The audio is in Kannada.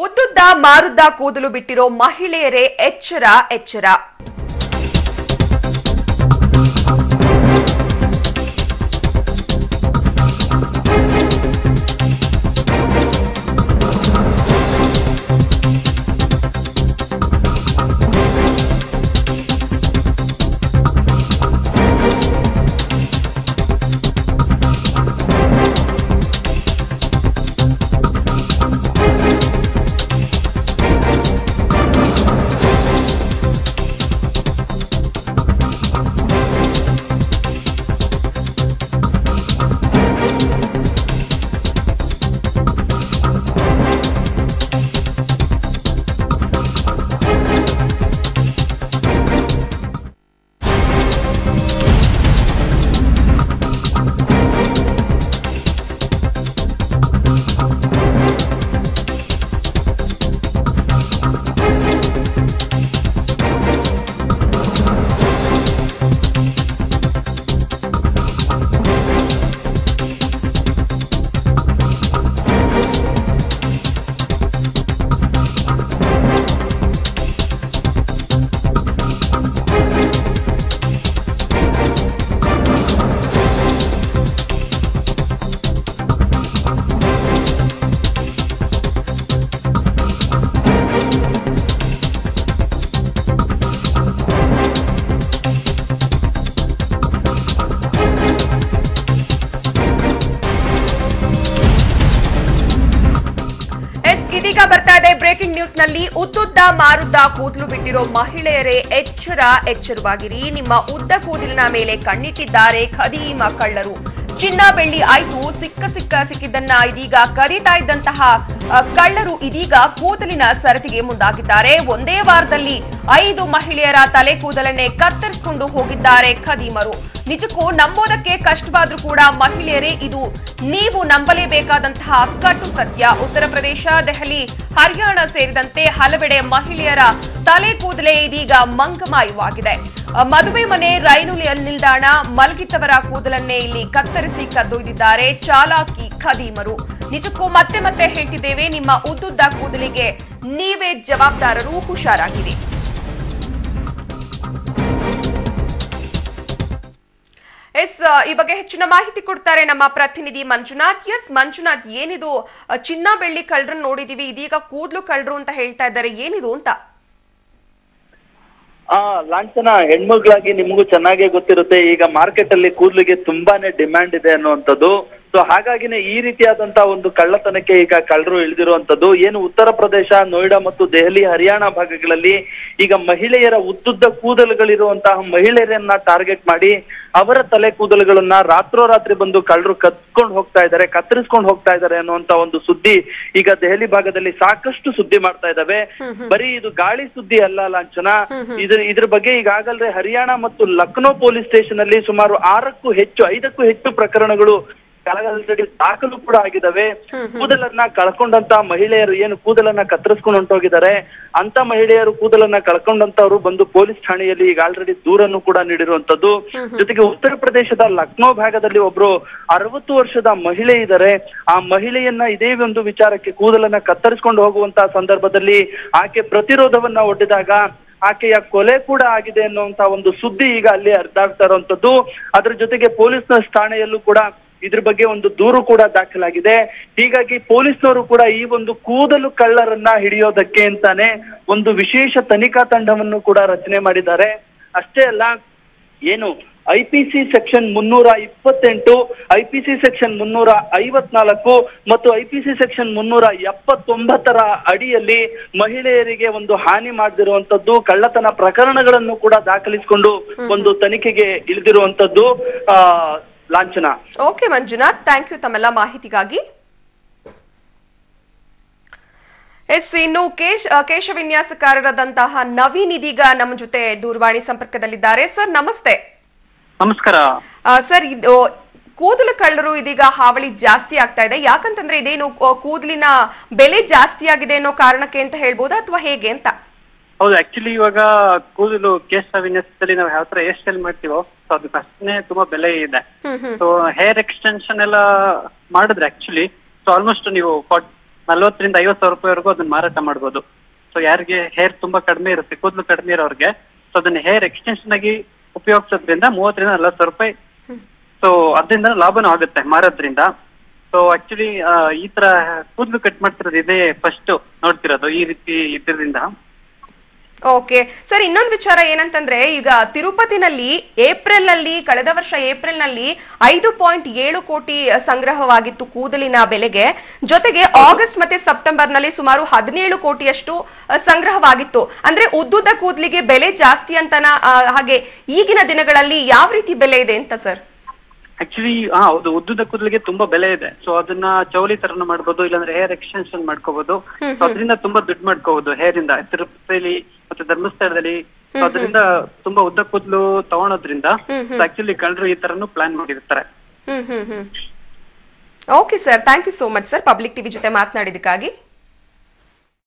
ಉದ್ದುದ್ದ ಮಾರುದ್ದ ಕೂದಲು ಬಿಟ್ಟಿರೋ ಮಹಿಳೆಯರೇ ಎಚ್ಚರ ಎಚ್ಚರ. ಇದೀಗ ಬರ್ತಾ ಇದೆ ಬ್ರೇಕಿಂಗ್ ನ್ಯೂಸ್ ನಲ್ಲಿ. ಉದ್ದುದ್ದ ಮಾರುದ್ದ ಕೂದಲು ಬಿಟ್ಟಿರೋ ಮಹಿಳೆಯರೇ ಎಚ್ಚರವಾಗಿರಿ. ನಿಮ್ಮ ಉದ್ದ ಕೂದಲಿನ ಮೇಲೆ ಕಣ್ಣಿಟ್ಟಿದ್ದಾರೆ ಖದೀಮ ಕಳ್ಳರು. ಚಿನ್ನ ಬೆಳ್ಳಿ ಆಯ್ತು, ಸಿಕ್ಕಿದ್ದನ್ನ ಇದೀಗ ಕರೀತಾ ಇದ್ದಂತಹ ಕಳ್ಳರು ಇದೀಗ ಕೂದಲಿನ ಸರತಿಗೆ ಮುಂದಾಗಿದ್ದಾರೆ. ಒಂದೇ ವಾರದಲ್ಲಿ 5 ಮಹಿಳೆಯರ ತಲೆ ಕೂದಲನ್ನೇ ಕತ್ತರಿಸಿಕೊಂಡು ಹೋಗಿದ್ದಾರೆ ಖದೀಮರು. ನಿಜಕ್ಕೂ ನಂಬೋದಕ್ಕೆ ಕಷ್ಟವಾದ್ರೂ ಕೂಡ ಮಹಿಳೆಯರೇ, ಇದು ನೀವು ನಂಬಲೇಬೇಕಾದಂತಹ ಕಟು ಸತ್ಯ. ಉತ್ತರ ಪ್ರದೇಶ, ದೆಹಲಿ, ಹರಿಯಾಣ ಸೇರಿದಂತೆ ಹಲವೆಡೆ ಮಹಿಳೆಯರ ತಲೆ ಕೂದಲೇ ಇದೀಗ ಮಂಗಮಾಯವಾಗಿದೆ. ಮದುವೆ ಮನೆ, ರೈಲು ನಿಲ್ದಾಣ, ಮಲಗಿದ್ದವರ ಕೂದಲನ್ನೇ ಇಲ್ಲಿ ಕತ್ತರಿಸಿ ಕದ್ದೊಯ್ದಿದ್ದಾರೆ ಚಾಲಾಕಿ ಖದೀಮರು. ನಿಜಕ್ಕೂ ಮತ್ತೆ ಮತ್ತೆ ಹೇಳ್ತಿದ್ದೇವೆ, ನಿಮ್ಮ ಉದ್ದುದ್ದ ಕೂದಲಿಗೆ ನೀವೇ ಜವಾಬ್ದಾರರು, ಹುಷಾರಾಗಿರಿ. ಈ ಬಗ್ಗೆ ಹೆಚ್ಚಿನ ಮಾಹಿತಿ ಕೊಡ್ತಾರೆ ನಮ್ಮ ಪ್ರತಿನಿಧಿ ಮಂಜುನಾಥ್. ಮಂಜುನಾಥ್, ಏನಿದು ಚಿನ್ನ ಬೆಳ್ಳಿ ಕಳ್ಳರನ್ನು ನೋಡಿದೀವಿ, ಇದೀಗ ಕೂದಲು ಕಳ್ಳರು ಅಂತ ಹೇಳ್ತಾ ಇದ್ದಾರೆ, ಏನಿದು ಅಂತ? ಲಾಂಛನ, ಹೆಣ್ಮಗಳಾಗಿ ನಿಮಗೂ ಚೆನ್ನಾಗೇ ಗೊತ್ತಿರುತ್ತೆ, ಈಗ ಮಾರ್ಕೆಟ್ ಅಲ್ಲಿ ಕೂದಲಿಗೆ ತುಂಬಾನೇ ಡಿಮ್ಯಾಂಡ್ ಇದೆ ಅನ್ನುವಂಥದ್ದು. ಸೊ ಹಾಗಾಗಿನೇ ಈ ರೀತಿಯಾದಂತಹ ಒಂದು ಕಳ್ಳತನಕ್ಕೆ ಈಗ ಕಳ್ಳರು ಇಳಿದಿರುವಂತದ್ದು. ಏನು ಉತ್ತರ ಪ್ರದೇಶ, ನೋಯ್ಡಾ ಮತ್ತು ದೆಹಲಿ, ಹರಿಯಾಣ ಭಾಗಗಳಲ್ಲಿ ಈಗ ಮಹಿಳೆಯರ ಉದ್ದುದ್ದ ಕೂದಲುಗಳಿರುವಂತಹ ಮಹಿಳೆಯರನ್ನ ಟಾರ್ಗೆಟ್ ಮಾಡಿ ಅವರ ತಲೆ ಕೂದಲುಗಳನ್ನ ರಾತ್ರೋರಾತ್ರಿ ಬಂದು ಕಳ್ಳರು ಕತ್ಕೊಂಡು ಕತ್ತರಿಸ್ಕೊಂಡು ಹೋಗ್ತಾ ಇದ್ದಾರೆ ಅನ್ನುವಂತ ಒಂದು ಸುದ್ದಿ ಈಗ ದೆಹಲಿ ಭಾಗದಲ್ಲಿ ಸಾಕಷ್ಟು ಸುದ್ದಿ ಮಾಡ್ತಾ ಇದ್ದಾವೆ. ಬರೀ ಇದು ಗಾಳಿ ಸುದ್ದಿ ಅಲ್ಲ ಲಾಂಛನ, ಇದ್ರ ಬಗ್ಗೆ ಈಗಾಗಲೇ ಹರಿಯಾಣ ಮತ್ತು ಲಕ್ನೋ ಪೊಲೀಸ್ ಸ್ಟೇಷನ್ ಅಲ್ಲಿ ಸುಮಾರು 5ಕ್ಕೂ ಹೆಚ್ಚು ಪ್ರಕರಣಗಳು ದಾಖಲು ಕೂಡ ಆಗಿದ್ದಾವೆ. ಕೂದಲನ್ನ ಕಳ್ಕೊಂಡಂತ ಮಹಿಳೆಯರು ಏನು ಕೂದಲನ್ನ ಕತ್ತರಿಸ್ಕೊಂಡು ಹೊಂಟೋಗಿದ್ದಾರೆ, ಅಂತ ಮಹಿಳೆಯರು ಕೂದಲನ್ನ ಕಳ್ಕೊಂಡಂತವ್ರು ಬಂದು ಪೊಲೀಸ್ ಠಾಣೆಯಲ್ಲಿ ಈಗ ಆಲ್ರೆಡಿ ದೂರನ್ನು ಕೂಡ ನೀಡಿರುವಂತದ್ದು. ಜೊತೆಗೆ ಉತ್ತರ ಪ್ರದೇಶದ ಲಕ್ನೋ ಭಾಗದಲ್ಲಿ ಒಬ್ರು 60 ವರ್ಷದ ಮಹಿಳೆ ಇದ್ದಾರೆ. ಆ ಮಹಿಳೆಯನ್ನ ಇದೇ ಒಂದು ವಿಚಾರಕ್ಕೆ ಕೂದಲನ್ನ ಕತ್ತರಿಸ್ಕೊಂಡು ಹೋಗುವಂತಹ ಸಂದರ್ಭದಲ್ಲಿ ಆಕೆ ಪ್ರತಿರೋಧವನ್ನ ಒಡ್ಡಿದಾಗ ಆಕೆಯ ಕೊಲೆ ಕೂಡ ಆಗಿದೆ ಅನ್ನುವಂತ ಒಂದು ಸುದ್ದಿ ಈಗ ಅಲ್ಲಿ ಹರಿದಾಡ್ತಾ ಇರುವಂತದ್ದು. ಅದ್ರ ಜೊತೆಗೆ ಪೊಲೀಸ್ನ ಠಾಣೆಯಲ್ಲೂ ಕೂಡ ಇದ್ರ ಬಗ್ಗೆ ಒಂದು ದೂರು ಕೂಡ ದಾಖಲಾಗಿದೆ. ಹೀಗಾಗಿ ಪೊಲೀಸ್ನವರು ಕೂಡ ಈ ಒಂದು ಕೂದಲು ಕಳ್ಳರನ್ನ ಹಿಡಿಯೋದಕ್ಕೆ ಅಂತಾನೆ ಒಂದು ವಿಶೇಷ ತನಿಖಾ ತಂಡವನ್ನು ಕೂಡ ರಚನೆ ಮಾಡಿದ್ದಾರೆ. ಅಷ್ಟೇ ಅಲ್ಲ, ಏನು IPC ಸೆಕ್ಷನ್ 328, IPC ಸೆಕ್ಷನ್ 354 ಮತ್ತು IPC ಸೆಕ್ಷನ್ 379 ಅಡಿಯಲ್ಲಿ ಮಹಿಳೆಯರಿಗೆ ಒಂದು ಹಾನಿ ಮಾಡದಿರುವಂತದ್ದು, ಕಳ್ಳತನ ಪ್ರಕರಣಗಳನ್ನು ಕೂಡ ದಾಖಲಿಸಿಕೊಂಡು ಒಂದು ತನಿಖೆಗೆ ಇಳಿದಿರುವಂತದ್ದು ಲಾಂಛನ. ಓಕೆ ಮಂಜುನಾಥ್, ಥ್ಯಾಂಕ್ ಯು ತಮ್ಮೆಲ್ಲ ಮಾಹಿತಿಗಾಗಿ. ಇನ್ನು ಕೇಶ ವಿನ್ಯಾಸಕಾರರಾದಂತಹ ನವೀನ್ ಇದೀಗ ನಮ್ಮ ಜೊತೆ ದೂರವಾಣಿ ಸಂಪರ್ಕದಲ್ಲಿದ್ದಾರೆ. ಸರ್ ನಮಸ್ತೆ. ನಮಸ್ಕಾರ ಸರ್, ಕೂದಲು ಕಳ್ಳರು ಇದೀಗ ಹಾವಳಿ ಜಾಸ್ತಿ ಆಗ್ತಾ ಇದೆ, ಯಾಕಂತಂದ್ರೆ ಇದೇನು ಕೂದಲಿನ ಬೆಲೆ ಜಾಸ್ತಿ ಆಗಿದೆ ಅನ್ನೋ ಕಾರಣಕ್ಕೆ ಅಂತ ಹೇಳ್ಬೋದಾ ಅಥವಾ ಹೇಗೆ ಅಂತ? ಹೌದು, ಆಕ್ಚುಲಿ ಇವಾಗ ಕೂದಲು ಕೇಶ ವಿನ್ಯಾಸದಲ್ಲಿ ನಾವು ಯಾವ ತರ ಹೇರ್ ಸ್ಟೈಲ್ ಮಾಡ್ತೀವೋ ಅದು ಅಷ್ಟೇ ತುಂಬಾ ಬೆಲೆ ಇದೆ. ಸೊ ಹೇರ್ ಎಕ್ಸ್ಟೆನ್ಷನ್ ಎಲ್ಲ ಮಾಡಿದ್ರೆ ಆಕ್ಚುಲಿ ಸೊ ಆಲ್ಮೋಸ್ಟ್ ನೀವು 40,000-50,000 ರೂಪಾಯಿವರೆಗೂ ಅದನ್ನ ಮಾರಾಟ ಮಾಡ್ಬೋದು. ಸೊ ಯಾರಿಗೆ ಹೇರ್ ತುಂಬಾ ಕಡಿಮೆ ಇರುತ್ತೆ, ಕೂದಲು ಕಡಿಮೆ ಇರೋರಿಗೆ, ಸೊ ಅದನ್ನ ಹೇರ್ ಎಕ್ಸ್ಟೆನ್ಷನ್ ಆಗಿ ಉಪಯೋಗಿಸೋದ್ರಿಂದ 30,000-40,000 ರೂಪಾಯಿ. ಸೊ ಅದರಿಂದ ಲಾಭನೂ ಆಗುತ್ತೆ ಮಾರೋದ್ರಿಂದ. ಸೊ ಆಕ್ಚುಲಿ ಈ ತರ ಕೂದಲು ಕಟ್ ಮಾಡ್ತಿರೋದು ಇದೇ ಫಸ್ಟ್ ನೋಡ್ತಿರೋದು ಈ ರೀತಿ ಇದರಿಂದ. ಓಕೆ ಸರ್, ಇನ್ನೊಂದು ವಿಚಾರ ಏನಂತಂದ್ರೆ, ಈಗ ತಿರುಪತಿನಲ್ಲಿ ಕಳೆದ ವರ್ಷ ಏಪ್ರಿಲ್ ನಲ್ಲಿ 5.7 ಕೋಟಿ ಸಂಗ್ರಹವಾಗಿತ್ತು ಕೂದಲಿನ ಬೆಲೆಗೆ. ಜೊತೆಗೆ ಆಗಸ್ಟ್ ಮತ್ತೆ ಸೆಪ್ಟೆಂಬರ್ ನಲ್ಲಿ ಸುಮಾರು 17 ಕೋಟಿಯಷ್ಟು ಸಂಗ್ರಹವಾಗಿತ್ತು. ಅಂದ್ರೆ ಉದ್ದುದ್ದ ಕೂದಲಿಗೆ ಬೆಲೆ ಜಾಸ್ತಿ ಅಂತನ, ಹಾಗೆ ಈಗಿನ ದಿನಗಳಲ್ಲಿ ಯಾವ ರೀತಿ ಬೆಲೆ ಇದೆ ಅಂತ ಸರ್? ಆಕ್ಚುಲಿ ಹೌದು, ಉದ್ದುದ ಕೂದಲಿಗೆ ತುಂಬಾ ಬೆಲೆ ಇದೆ. ಸೊ ಅದನ್ನ ಚೌಲಿ ತರನು ಮಾಡ್ಬೋದು, ಇಲ್ಲಾಂದ್ರೆ ಹೇರ್ ಎಕ್ಸ್ಟೆನ್ಷನ್ ಮಾಡ್ಕೋಬಹುದು. ಸೊ ಅದರಿಂದ ತುಂಬಾ ದುಡ್ಡು ಮಾಡ್ಕೋಬಹುದು ಹೇರ್ ಇಂದ. ತಿರುಪತಿಲಿ ಮತ್ತೆ ಧರ್ಮಸ್ಥಳದಲ್ಲಿ ಅದರಿಂದ ತುಂಬಾ ಉದ್ದ ಕೂದಲು ತಗೊಳೋದ್ರಿಂದ ಆಕ್ಚುಲಿ ಕಳ್ಳರು ಈ ತರನು ಪ್ಲಾನ್ ಮಾಡಿರ್ತಾರೆ. Okay sir, thank you so much sir, public TV ಜೊತೆ ಮಾತನಾಡಿದಕ್ಕಾಗಿ.